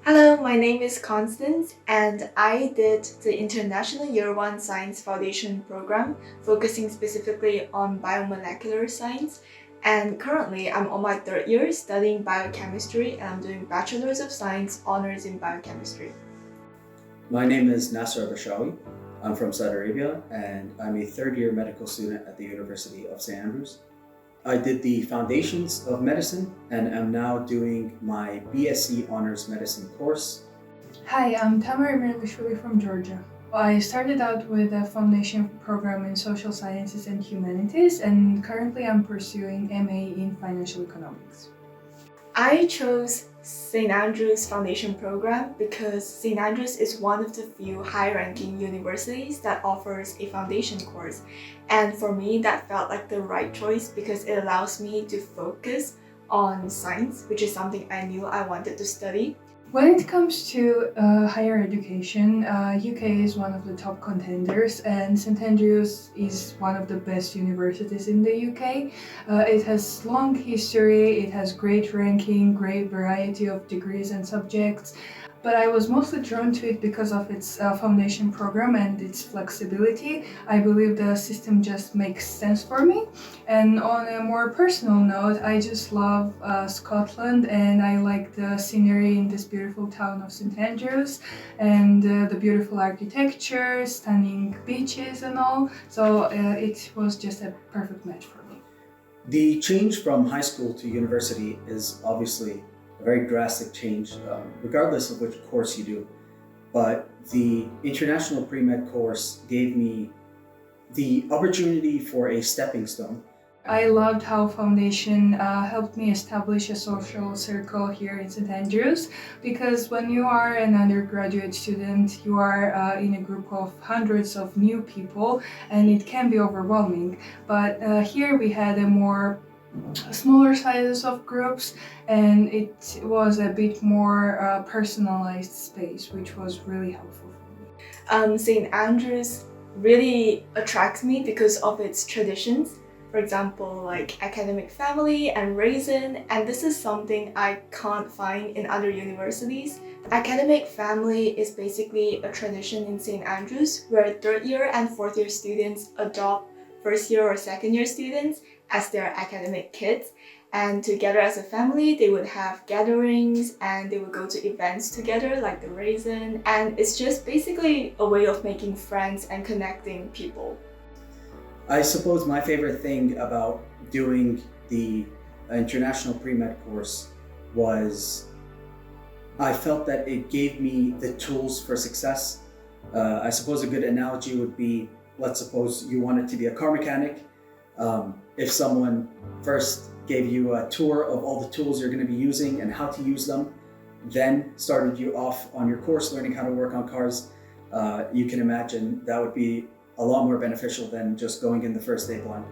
Hello, my name is Constance and I did the International Year 1 Science Foundation program focusing specifically on biomolecular science, and currently I'm on my third year studying biochemistry and I'm doing Bachelor's of Science honors in biochemistry. My name is Nasser Bashawi. I'm from Saudi Arabia and I'm a third year medical student at the University of St. Andrews. I did the Foundations of Medicine and am now doing my BSc Honors Medicine course. Hi, I'm Tamara Mirlishvili from Georgia. I started out with a foundation program in social sciences and humanities, and currently I'm pursuing MA in financial economics. I chose St. Andrews Foundation program because St. Andrews is one of the few high-ranking universities that offers a foundation course. And for me, that felt like the right choice because it allows me to focus on science, which is something I knew I wanted to study. When it comes to higher education, UK is one of the top contenders, and St Andrews is one of the best universities in the UK. It has long history, it has great ranking, great variety of degrees and subjects. But I was mostly drawn to it because of its foundation program and its flexibility. I believe the system just makes sense for me. And on a more personal note, I just love Scotland, and I like the scenery in this beautiful town of St Andrews and the beautiful architecture, stunning beaches and all. So it was just a perfect match for me. The change from high school to university is obviously a very drastic change, regardless of which course you do. But the International Pre-Med course gave me the opportunity for a stepping stone. I loved how foundation helped me establish a social circle here in St. Andrews, because when you are an undergraduate student, you are in a group of hundreds of new people and it can be overwhelming. But here we had a more smaller sizes of groups and it was a bit more personalized space, which was really helpful for me. St. Andrews really attracts me because of its traditions. For example, like academic family and raisin, and this is something I can't find in other universities. Academic family is basically a tradition in St. Andrews where third year and fourth year students adopt first year or second year students as their academic kids, and together as a family they would have gatherings and they would go to events together like the raisin, and it's just basically a way of making friends and connecting people. I suppose my favorite thing about doing the International Pre-Med course was I felt that it gave me the tools for success. I suppose a good analogy would be, let's suppose you wanted to be a car mechanic. If someone first gave you a tour of all the tools you're going to be using and how to use them, then started you off on your course learning how to work on cars, you can imagine that would be a lot more beneficial than just going in the first day blind.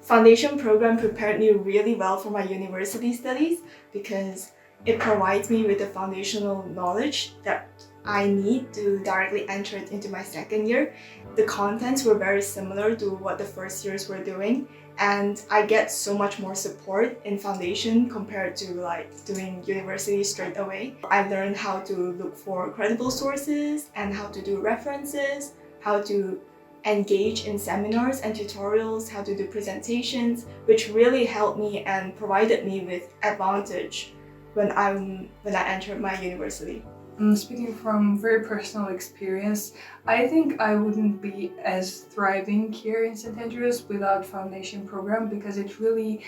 Foundation program prepared me really well for my university studies because it provides me with the foundational knowledge that I need to directly enter it into my second year. The contents were very similar to what the first years were doing, and I get so much more support in foundation compared to like doing university straight away. I learned how to look for credible sources and how to do references, how to engage in seminars and tutorials, how to do presentations, which really helped me and provided me with advantage when I entered my university. Speaking from very personal experience, I think I wouldn't be as thriving here in St. Andrews without foundation program, because it really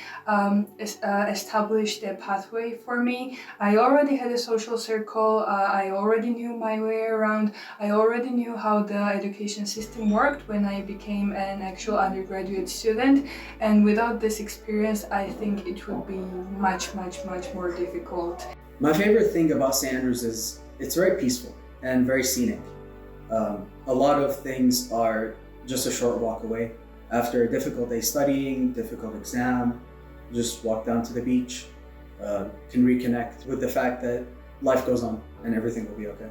established a pathway for me. I already had a social circle, I already knew my way around, I already knew how the education system worked when I became an actual undergraduate student, and without this experience I think it would be much more difficult. My favorite thing about St. Andrews is it's very peaceful and very scenic. A lot of things are just a short walk away. After a difficult day studying, difficult exam, just walk down to the beach, can reconnect with the fact that life goes on and everything will be okay.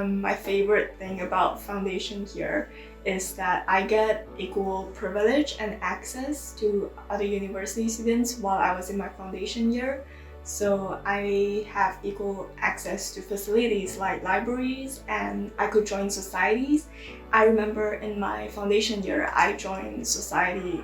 My favorite thing about foundation here is that I get equal privilege and access to other university students while I was in my foundation year. So I have equal access to facilities like libraries, and I could join societies. I remember in my foundation year, I joined society,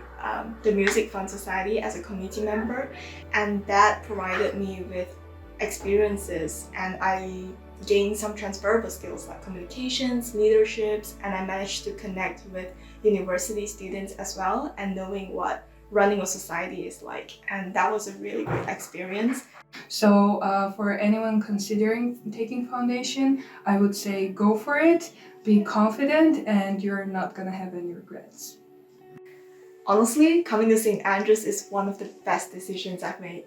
the Music Fund Society, as a committee member, and that provided me with experiences, and I gained some transferable skills like communications, leaderships, and I managed to connect with university students as well, and knowing what running a society is like, and that was a really great experience. So for anyone considering taking foundation, I would say go for it, be confident, and you're not gonna have any regrets. Honestly, coming to St. Andrews is one of the best decisions I've made.